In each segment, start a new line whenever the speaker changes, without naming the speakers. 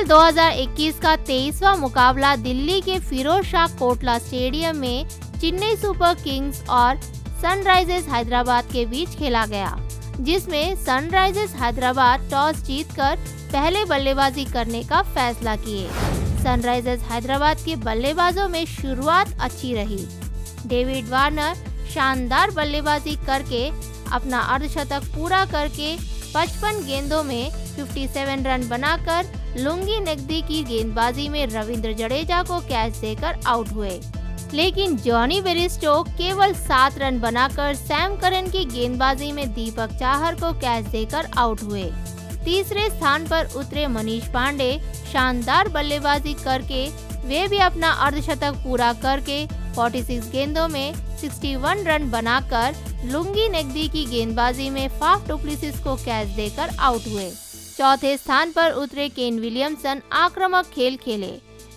2021 का 23वां मुकाबला दिल्ली के फिरोज शाह कोटला स्टेडियम में चेन्नई सुपर किंग्स और सनराइजर्स हैदराबाद के बीच खेला गया, जिसमें सनराइजर्स हैदराबाद टॉस जीतकर पहले बल्लेबाजी करने का फैसला किए। सनराइजर्स हैदराबाद के बल्लेबाजों में शुरुआत अच्छी रही। डेविड वार्नर शानदार बल्लेबाजी करके अपना अर्धशतक पूरा करके 55 गेंदों में 57 रन बनाकर लुंगी नकदी की गेंदबाजी में रविंद्र जडेजा को कैच देकर आउट हुए। लेकिन जॉनी बेयरस्टो केवल 7 रन बनाकर सैम करन की गेंदबाजी में दीपक चाहर को कैच देकर आउट हुए। तीसरे स्थान पर उतरे मनीष पांडे शानदार बल्लेबाजी करके वे भी अपना अर्धशतक पूरा करके 46 गेंदों में 61 रन बनाकर लुंगी नकदी की गेंदबाजी में फाफ डुप्लेसिस को कैच देकर आउट हुए। चौथे स्थान पर उतरे केन विलियमसन आक्रामक खेल खेले।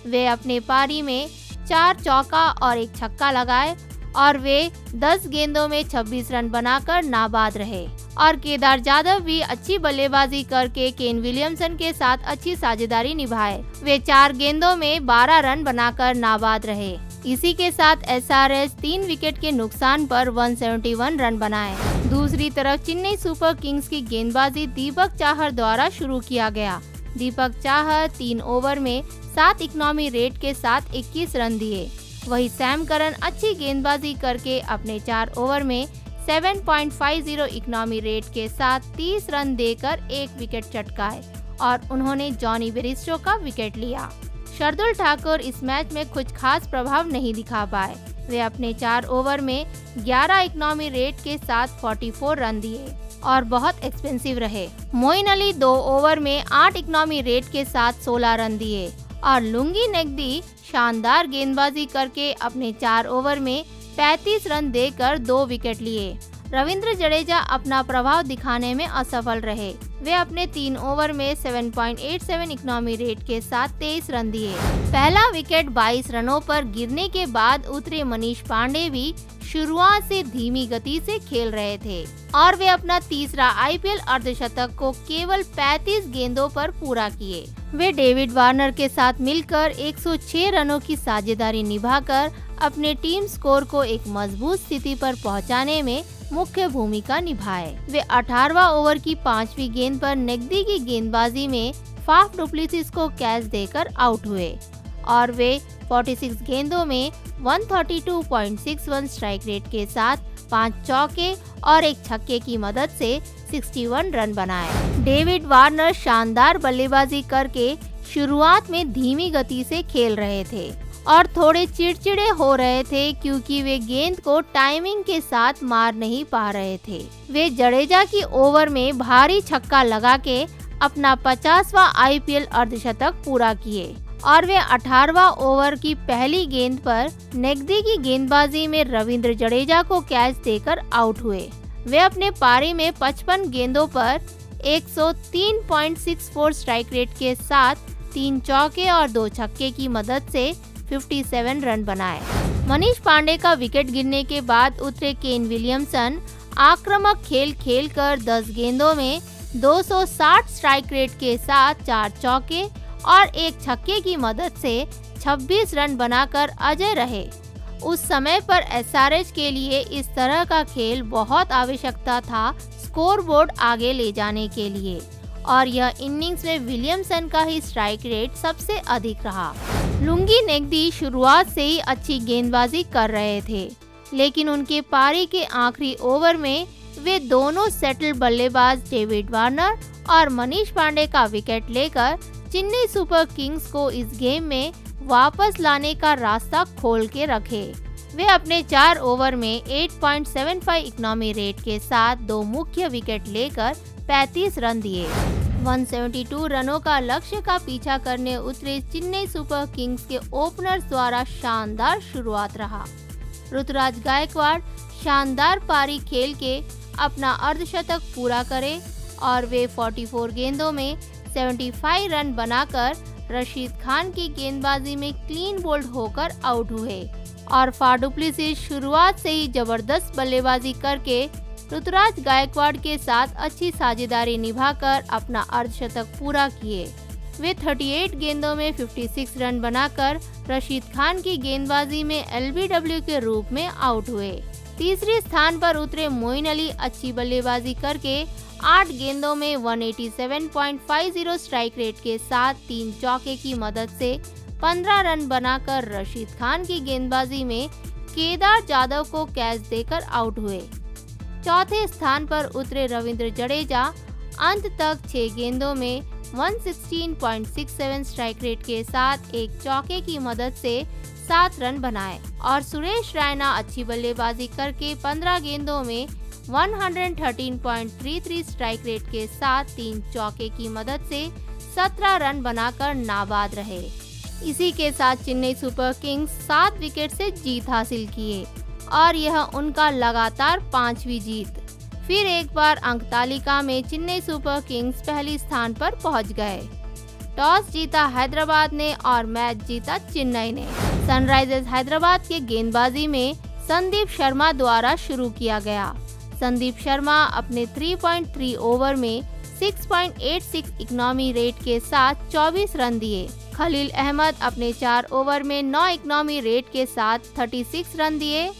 वे अपने पारी में 4 चौका और 1 छक्का लगाए और वे 10 गेंदों में 26 रन बनाकर नाबाद रहे। और केदार जाधव भी अच्छी बल्लेबाजी करके केन विलियमसन के साथ अच्छी साझेदारी निभाए। वे 4 गेंदों में 12 रन बनाकर नाबाद रहे। इसी के साथ एसआरएच 3 विकेट के नुकसान पर 171 रन बनाए। दूसरी तरफ चेन्नई सुपर किंग्स की गेंदबाजी दीपक चाहर द्वारा शुरू किया गया। दीपक चाहर 3 ओवर में 7 इकोनॉमी रेट के साथ 21 रन दिए। वही सैम करन अच्छी गेंदबाजी करके अपने 4 ओवर में 7.50 इकोनॉमी रेट के साथ 30 रन देकर 1 विकेट चटकाए और उन्होंने जॉनी बेयरस्टो का विकेट लिया। शार्दुल ठाकुर इस मैच में कुछ खास प्रभाव नहीं दिखा पाए। वे अपने 4 ओवर में 11 इकोनॉमी रेट के साथ 44 रन दिए और बहुत एक्सपेंसिव रहे। मोइन अली 2 ओवर में 8 इकोनॉमी रेट के साथ 16 रन दिए और लुंगी नकदी शानदार गेंदबाजी करके अपने 4 ओवर में 35 रन देकर 2 विकेट लिए। रविंद्र जडेजा अपना प्रभाव दिखाने में असफल रहे। वे अपने 3 ओवर में 7.87 इकोनॉमी रेट के साथ 23 रन दिए। पहला विकेट 22 रनों पर गिरने के बाद उतरे मनीष पांडे भी शुरुआत से धीमी गति से खेल रहे थे और वे अपना तीसरा आईपीएल अर्धशतक को केवल 35 गेंदों पर पूरा किए। वे डेविड वार्नर के साथ मिलकर 106 रनों की साझेदारी निभाकर अपने टीम स्कोर को एक मजबूत स्थिति पर पहुंचाने में मुख्य भूमिका निभाए। वे 18वां ओवर की 5वीं गेंद पर नकदी की गेंदबाजी में फाफ डुप्लेसिस को कैच देकर आउट हुए और वे 46 गेंदों में 132.61 स्ट्राइक रेट के साथ 5 चौके और 1 छक्के की मदद से 61 रन बनाए। डेविड वार्नर शानदार बल्लेबाजी करके शुरुआत में धीमी गति से खेल रहे थे और थोड़े चिड़चिड़े हो रहे थे क्योंकि वे गेंद को टाइमिंग के साथ मार नहीं पा रहे थे। वे जडेजा की ओवर में भारी छक्का लगा के अपना 50वां आईपीएल अर्धशतक पूरा किए और वे 18वां ओवर की पहली गेंद पर नकदी की गेंदबाजी में रविंद्र जडेजा को कैच देकर आउट हुए। वे अपने पारी में 55 गेंदों पर 103.64 स्ट्राइक रेट के साथ 3 चौके और 2 छक्के की मदद से 57 रन बनाए। मनीष पांडे का विकेट गिरने के बाद उतरे केन विलियमसन आक्रामक खेल खेलकर 10 गेंदों में 260 स्ट्राइक रेट के साथ 4 चौके और 1 छक्के की मदद से 26 रन बनाकर अजय रहे। उस समय पर एसआरएच के लिए इस तरह का खेल बहुत आवश्यकता था स्कोरबोर्ड आगे ले जाने के लिए और यह इनिंग्स में विलियमसन का ही स्ट्राइक रेट सबसे अधिक रहा। लुंगी नकदी शुरुआत से ही अच्छी गेंदबाजी कर रहे थे, लेकिन उनके पारी के आखिरी ओवर में वे दोनों सेटल बल्लेबाज डेविड वार्नर और मनीष पांडे का विकेट लेकर चेन्नई सुपर किंग्स को इस गेम में वापस लाने का रास्ता खोल के रखे। वे अपने 4 ओवर में 8.75 इकोनॉमी रेट के साथ 2 मुख्य विकेट लेकर 35 रन दिए। 172 रनों का लक्ष्य का पीछा करने उतरे चेन्नई सुपर किंग्स के ओपनर्स द्वारा शानदार शुरुआत रहा। ऋतुराज गायकवाड़ शानदार पारी खेल के अपना अर्धशतक पूरा करे और वे 44 गेंदों में 75 रन बनाकर रशीद खान की गेंदबाजी में क्लीन बोल्ड होकर आउट हुए और फाफ डुप्लेसिस शुरुआत से ही जबरदस्त बल्लेबाजी करके ऋतुराज गायकवाड़ के साथ अच्छी साझेदारी निभाकर अपना अर्धशतक पूरा किए। वे 38 गेंदों में 56 रन बनाकर रशीद खान की गेंदबाजी में एलबीडब्ल्यू के रूप में आउट हुए। तीसरे स्थान पर उतरे मोइन अली अच्छी बल्लेबाजी करके 8 गेंदों में 187.50 स्ट्राइक रेट के साथ 3 चौके की मदद से 15 रन बनाकर रशीद खान की गेंदबाजी में केदार जाधव को कैच देकर आउट हुए। चौथे स्थान पर उतरे रविंद्र जडेजा अंत तक 6 गेंदों में 116.67 स्ट्राइक रेट के साथ एक चौके की मदद से 7 रन बनाए और सुरेश रैना अच्छी बल्लेबाजी करके 15 गेंदों में 113.33 स्ट्राइक रेट के साथ 3 चौके की मदद से 17 रन बनाकर नाबाद रहे। इसी के साथ चेन्नई सुपर किंग्स 7 विकेट से जीत हासिल किए और यह उनका लगातार 5वीं जीत। फिर एक बार अंक तालिका में चेन्नई सुपर किंग्स पहली स्थान पर पहुंच गए। टॉस जीता हैदराबाद ने और मैच जीता चेन्नई ने। सनराइजर्स हैदराबाद के गेंदबाजी में संदीप शर्मा द्वारा शुरू किया गया। संदीप शर्मा अपने 3.3 ओवर में 6.86 इकोनॉमी रेट के साथ 24 रन दिए। खलील अहमद अपने 4 ओवर में 9 इकोनॉमी रेट के साथ 36 रन दिए।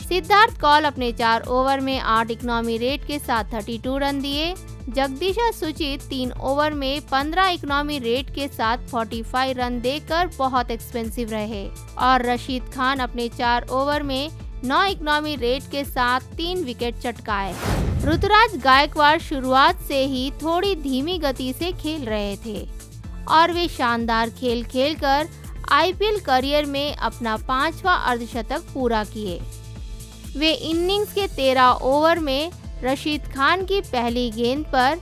सिद्धार्थ कौल अपने 4 ओवर में 8 इकोनॉमी रेट के साथ 32 रन दिए। जगदीशा सुचित 3 ओवर में 15 इकोनॉमी रेट के साथ 45 रन देकर बहुत एक्सपेंसिव रहे और रशीद खान अपने 4 ओवर में 9 इकोनॉमी रेट के साथ 3 विकेट चटकाए। ऋतुराज गायकवाड़ शुरुआत से ही थोड़ी धीमी गति से खेल रहे थे और वे शानदार खेल खेलकर आईपीएल करियर में अपना 5वां अर्धशतक पूरा किए। वे इनिंग्स के 13 ओवर में रशीद खान की पहली गेंद पर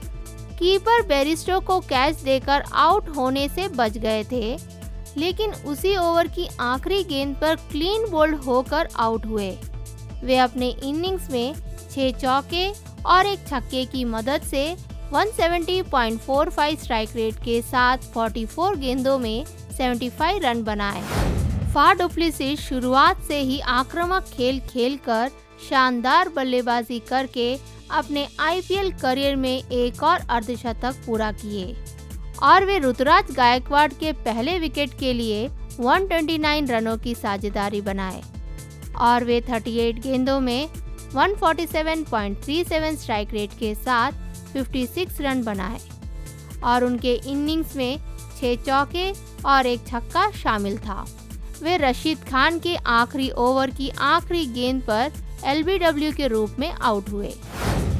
कीपर बेरिस्टो को कैच देकर आउट होने से बच गए थे, लेकिन उसी ओवर की आखिरी गेंद पर क्लीन बोल्ड होकर आउट हुए। वे अपने इनिंग्स में 6 चौके और एक छक्के की मदद से 170.45 स्ट्राइक रेट के साथ 44 गेंदों में 75 रन बनाए। फाफ डु प्लेसिस शुरुआत से ही आक्रामक खेल खेलकर शानदार बल्लेबाजी करके अपने आईपीएल करियर में एक और अर्धशतक पूरा किए और वे ऋतुराज गायकवाड़ के पहले विकेट के लिए 129 रनों की साझेदारी बनाए और वे 38 गेंदों में 147.37 स्ट्राइक रेट के साथ 56 रन बनाए और उनके इनिंग्स में 6 चौके और एक छक्का शामिल था। वे रशीद खान के आखिरी ओवर की आखिरी गेंद पर एलबीडब्ल्यू के रूप में आउट हुए।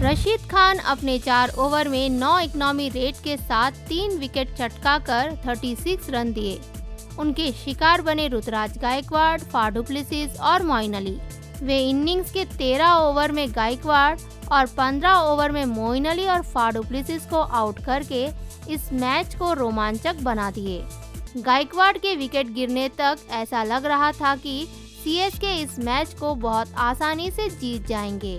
रशीद खान अपने 4 ओवर में 9 इकोनॉमी रेट के साथ 3 विकेट चटकाकर 36 रन दिए। उनके शिकार बने Ruturaj Gaikwad, Faf du Plessis और मोइन अली। वे इनिंग्स के 13 ओवर में गायकवाड़ और 15 ओवर में मोइन अली और फाफ डु प्लेसिस को आउट करके इस मैच को रोमांचक बना दिए। गायकवाड़ के विकेट गिरने तक ऐसा लग रहा था कि सीएसके इस मैच को बहुत आसानी से जीत जाएंगे।